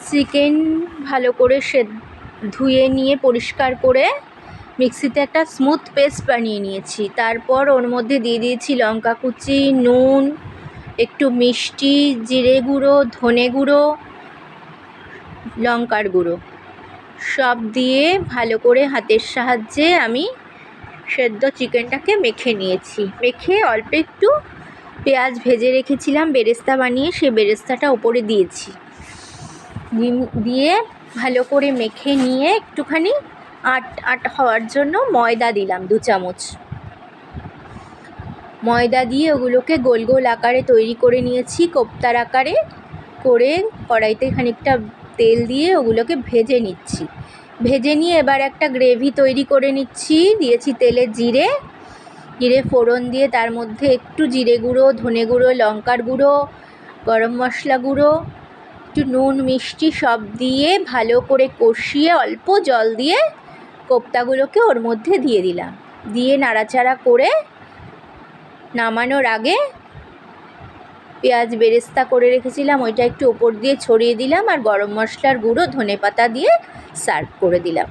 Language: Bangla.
চিকেন ভালো করে ধুয়ে নিয়ে পরিষ্কার করে মিক্সিতে একটা স্মুথ পেস্ট বানিয়ে নিয়েছি। তারপর ওর মধ্যে দিয়ে দিয়েছি লঙ্কা কুচি, নুন, একটু মিষ্টি, জিরে গুঁড়ো, ধনে গুঁড়ো, লঙ্কার গুঁড়ো সব দিয়ে ভালো করে হাতের সাহায্যে আমি সেদ্ধ চিকেনটাকে মেখে নিয়েছি। মেখে অল্প একটু পেঁয়াজ ভেজে রেখেছিলাম বেরেস্তা বানিয়ে, সেই বেরেস্তাটা ওপরে দিয়েছি। দিয়ে ভালো করে মেখে নিয়ে একটুখানি আট হওয়ার জন্য ময়দা দিলাম 2 চামচ। ময়দা দিয়ে ওগুলোকে গোল গোল আকারে তৈরি করে নিয়েছি, কোপ্তার আকারে করে কড়াইতে খানিকটা তেল দিয়ে ওগুলোকে ভেজে নিচ্ছি। ভেজে নিয়ে এবার একটা গ্রেভি তৈরি করে নিচ্ছি। দিয়েছি তেলে জিরে ফোড়ন দিয়ে তার মধ্যে একটু জিরে গুঁড়ো, ধনে গুঁড়ো, লঙ্কার গুঁড়ো, গরম মশলা গুঁড়ো, একটু নুন মিষ্টি সব দিয়ে ভালো করে কষিয়ে অল্প জল দিয়ে কোপ্তাগুলোকে ওর মধ্যে দিয়ে দিলাম। দিয়ে নাড়াচাড়া করে নামানোর আগে পেঁয়াজ বেরেস্তা করে রেখেছিলাম ওইটা একটু ওপর দিয়ে ছড়িয়ে দিলাম আর গরম মশলার গুঁড়ো, ধনেপাতা দিয়ে সার্ভ করে দিলাম।